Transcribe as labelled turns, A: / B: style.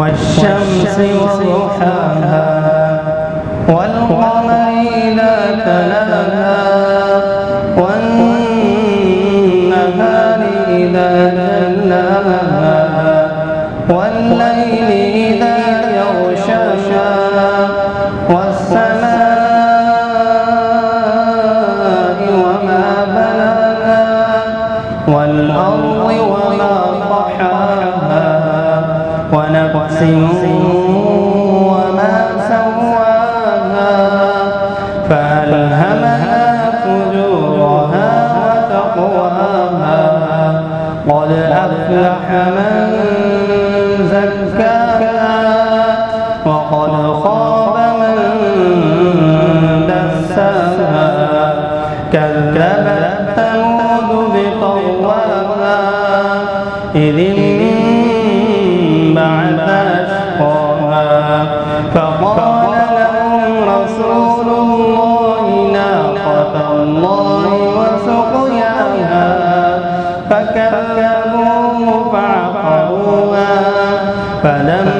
A: والشمس وضحاها والقمر إذا تلاها والنهار إذا جلاها والليل إذا يغشاها والسماء وما بناها والأرض وما طحاها ونفس وما سواها فألهمها فجورها وتقواها قد أفلح من زكاها وقد خاب من دساها كذبت ثمود بطغواها إذ انبعث أشقاها فقال لهم رسول الله ناقة الله وسقياها فكذبوه فعقروها فدمدم